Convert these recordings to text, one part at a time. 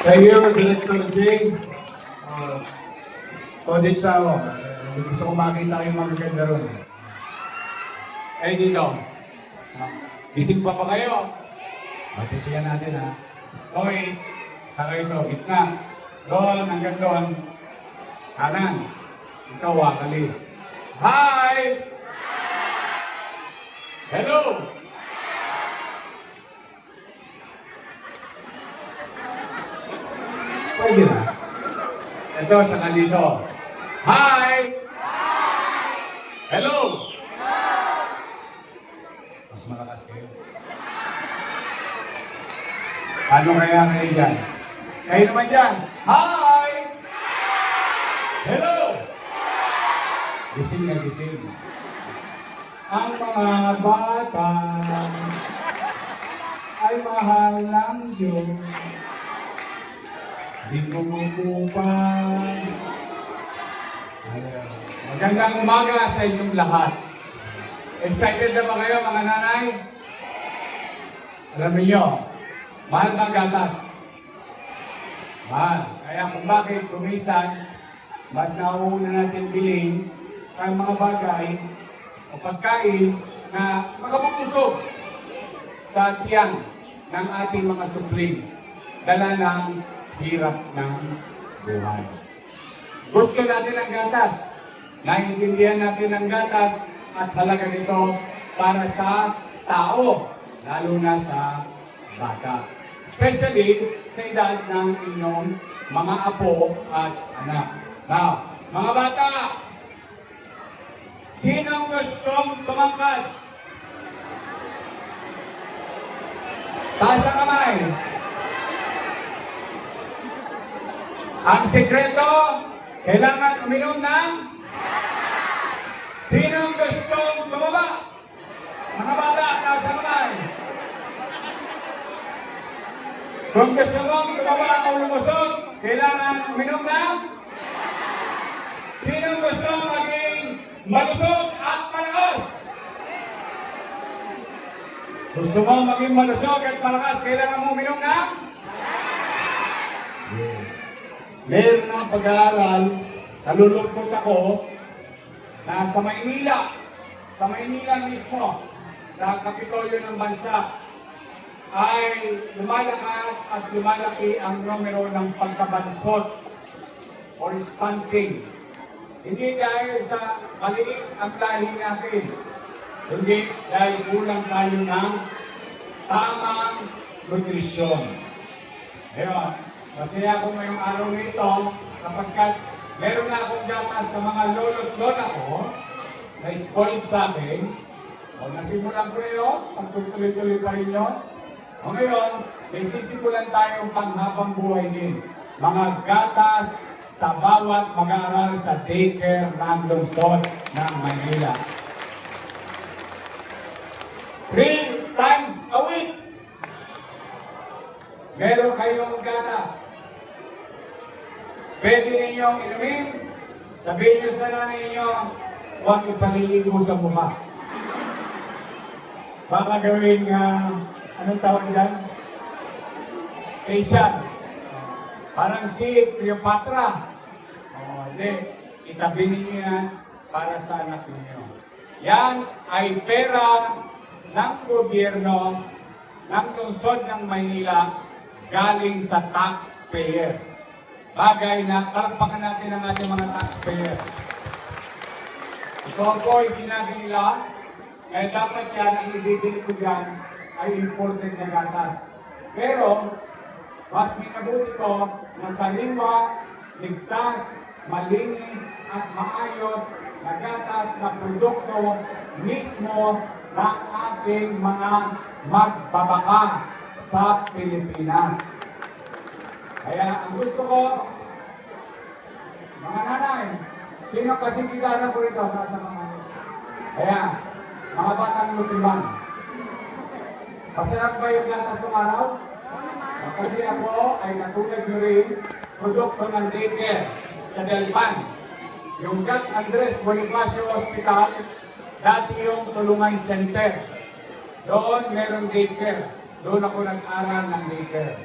Thank you, Director Jing. Todit sa ako. Gusto ko makita yung magaganda ron. Eh, dito. Gising pa ba kayo? Matitiyan natin, ha? Toits. Saka ito, gitna. Doon, hanggang doon. Kanan. Ikaw, wakali. Hi! Hello! Pwede na. Ito, saka dito. Hi! Hello! Mas malakas kayo. Paano kaya kayo dyan? Kayo naman dyan. Hi! Hello! Gising na gising. Ang mga bata ay mahal ng Diyos. Di kumukupan. Magandang umaga sa inyong lahat. Excited na ba kayo mga nanay? Alam niyo, mahal ba ang gatas? Mahal. Kaya kung bakit kumisan, mas nauuna natin bilhin ang mga bagay o pagkain na makapupusog sa tiyan ng ating mga supling. Dala ng hirap ng buhay. Gusto natin ang gatas. Naiintindihan natin ang gatas at halaga nito para sa tao, lalo na sa bata. Especially sa edad ng inyong mga apo at anak. Now, mga bata, sinong gustong tumangkad? Taas ang kamay. Ang sekreto, kailangan uminom ng sinong gustong tumaba? Mga bata, taas ang kamay. Kung gusto mong tumaba o lumusog, kailangan uminom ng sinong gustong maging malusog at malakas? Gusto mo maging malusog at malakas, kailangan mo uminom ng? Yes. Meron ng pag-aaral, nalulungkot ako, na sa Maynila mismo, sa Kapitolyo ng Bansa, ay lumalakas at lumalaki ang numero ng pagkabansot or stunting. Hindi dahil sa maliit ang lahi natin, hindi dahil kulang tayo ng tamang nutrisyon. Ngayon, masaya ako ngayong araw nito sapagkat meron na akong gatas sa mga lolo't lola ko na spoiled sa akin. O nasimulan ko na yun, pagtutuloy-tuloy pa rin yun. O ngayon, may sisimulan tayong panghabang buhay din. Mga gatas sa bawat mag-aaral sa daycare ng lungsod ng Maynila. 3 times a week. Meron kayong gatas. Pwede ninyong inumin. Sabihin niyo sa nanay niyo, huwag ipaliligo sa mukha. Baka gawing, anong tawag dyan? Facial. Parang si Cleopatra. Hindi. Itabi ninyo yan para sa anak ninyo. Yan ay pera ng gobyerno ng lungsod ng Maynila galing sa taxpayer. Bagay na palakpakan natin ang ating mga taxpayer. Ito po ay sinabi nila, eh dapat yan, ang ibibili ko dyan ay imported na gatas. Pero, mas minabuti ko na sariwa, ligtas, malinis at maayos na gatas na produkto mismo ng ating mga magbabaka sa Pilipinas. Kaya ang gusto ko, mga nanay, sino kasi kilala ko rito? Nasa mga. Kaya, mga batang lutiman, masarap ba yung gatas ng araw? Kasi ako ay katulad nyo rin, produkto ng daycare sa Delpan. Yung Gat Andres Bonifacio Hospital, dati yung tulungan center. Doon meron daycare. Doon ako nag-aral ng daycare.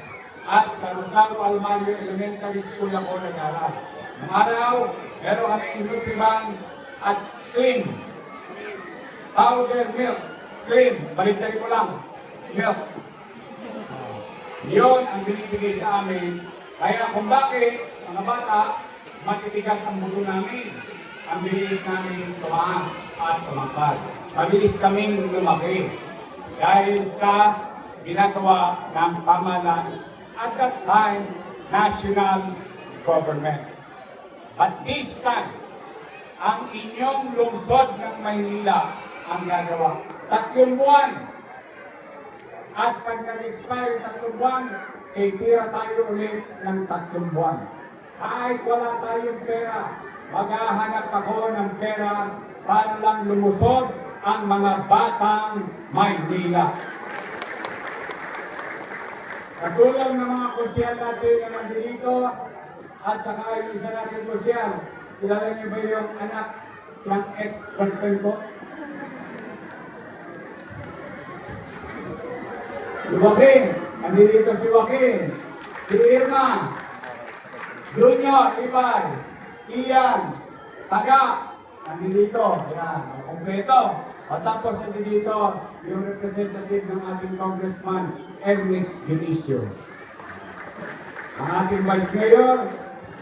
at sa Rosario Almario Elementary School ako nag-aral. Noong araw, meron kami Nutriban at Clean. Powder milk. Clean. Baliktari ko lang. Milk. Yun ang binibigay sa amin. Kaya kung bakit, mga bata, matitigas ang buto namin. Ang bilis namin tumaas at tumangkad. Mabilis kaming lumaki. Dahil sa ginagawa ng pamahalaan at that time, national government. But this time, ang inyong lungsod ng Maynila ang gagawa. 3 buwan. At pag nag-expire 3 buwan, tira tayo ulit ng 3 buwan. Kahit wala tayong pera, maghahanap ako ng pera para lang lumusod ang mga batang Maynila. Sa tulong ng mga kusyal natin na nandito, at saka yung isa natin kusyal, kilala niyo ba yung anak ng ex-girlfriend ko? Si Joaquin, nandito si Joaquin, si Irma, Junior, Ibay, Ian, Taga, nandito, yan, kompleto. At tapos nandito yung representative ng ating congressman, Ernix Dionisio. Ang ating vice mayor,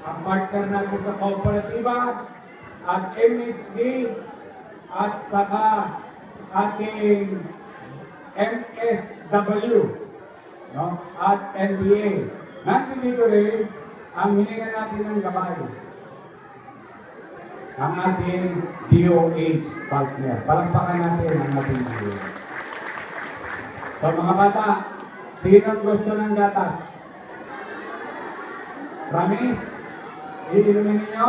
ang partner natin sa kooperatiba, at MXD, at saka ating MSW, no? At NDA. Nandito rin ang hininga natin ng gabay. Ang ating DOH partner. Palagpakan natin ang ating DOH. So mga bata, sino gusto ng gatas? Promise? Iinumin ninyo?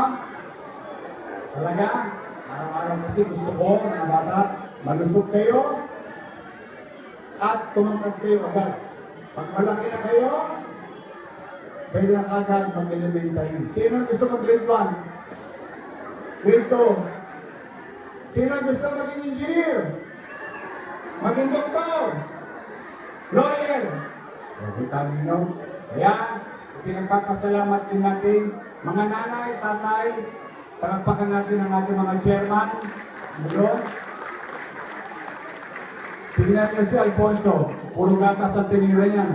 Talaga? Araw-araw kasi gusto ko, mga bata, malusog kayo at tumangkad kayo agad. Pag malaki na kayo, pwede na agad mag-elementary. Sino gusto mag-grade 1? Grade 2? Sino gusto maging engineer? Maging doktor? Lawyer? Kita ninyo? Ayan, pinagpapasalamat din natin. Mga nanay, tatay, palagpakan natin ang ating mga chairman. Ano? Tingnan niyo si Alfonso, puro gatas ang tinira niya.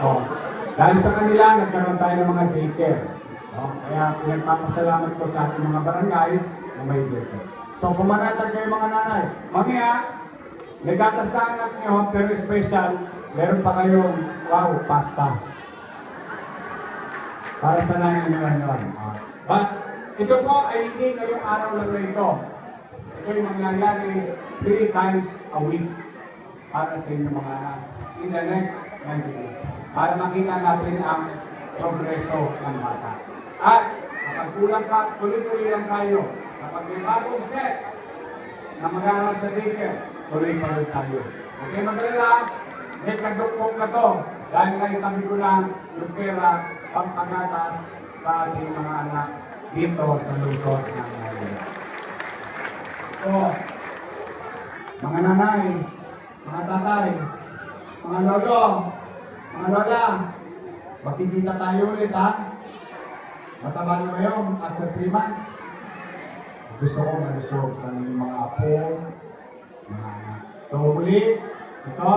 Oh, dahil sa kanila, nagkaroon tayo ng mga daycare. Oh, kaya pinagpapasalamat ko sa ating mga barangay na may daycare. So, pumanatag kayo mga nanay. Mamaya, may gatas sa anak niyo, pero special, meron pa kayong, wow, pasta. Para sa nanay nyo yun. But, ito po ay hindi ngayong araw lang na ito. Ito yung mangyayari 3 times a week para sa inyong mga anak in the next 90 days. Para makita natin ang progreso ng bata. At kapag kulang ka, tuloy-tuloy lang tayo. Kapag may bagong set na mag-aaral sa daycare, tuloy pa rin tayo. Okay, magalala, may kadukpok na to. Dahil naitabi ko lang yung pera pampagatas sa ating mga anak dito sa lungsod ng Maynila. So, mga nanay, mga tatay, mga lolo, mga lola, makikita tayo ulit ha. Mataba na ba yun after 3 months? Gusto ko malusog ng inyong mga apo, mga anak. So, muli, ito,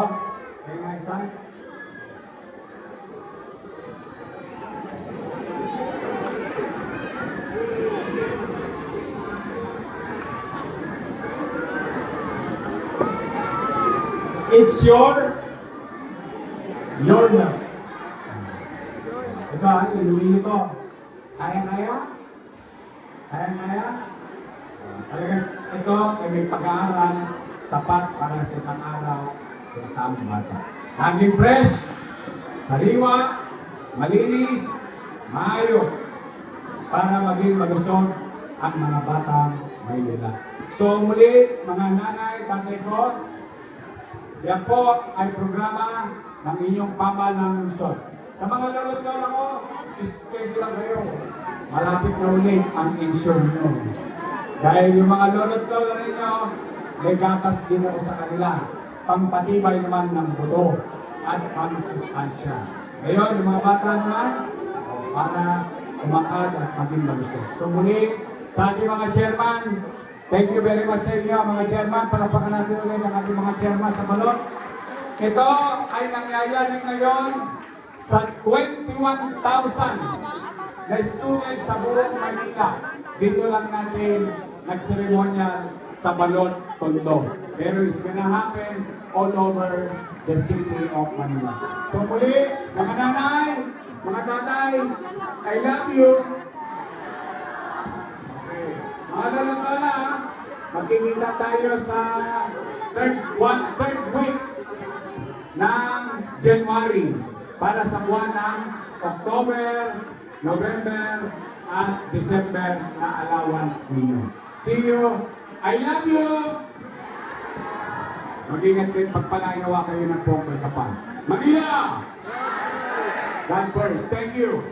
kayo nga isa. It's your milk. Ito, inuwi ito. Kaya-kaya? Kaya-kaya? Talaga ito ay may pag-aaral sapat para sa isang araw sa isang bata. Laging fresh, sariwa, malinis, maayos para maging malusog ang mga batang Maynila. So muli, mga nanay, tatay ko, yan po ay programa ng inyong pamahalang lungsod. Sa mga lulot-lolo ko, steady lang kayo. Malapit na ulit ang insure nyo. Dahil yung mga lulot-lolo ninyo, may gatas din ako sa kanila. Pampatibay naman ng buto at pangsustansya. Ngayon, yung mga bata naman, para umakad at maging malusog. So muli, sa ating mga chairman, thank you very much sa inyo, mga chairman. Palapakan natin ulit ang ating mga chairman sa balot. Ito ay nangyayari ngayon sa 21,000 na student sa buong Manila. Dito lang natin nagseremonyal sa Balot, Tondo. Pero it's gonna happen all over the city of Manila. So muli, mga nanay, mga tatay, I love you. Okay. Mga lola, magkikita tayo sa third week ng January para sa buwan ng October, November, at December na allowance ninyo. See you! I love you! Mag-ingat kayo, pagpalainawa kayo ng Pongkoy Kapal. Manila! God first. Thank you.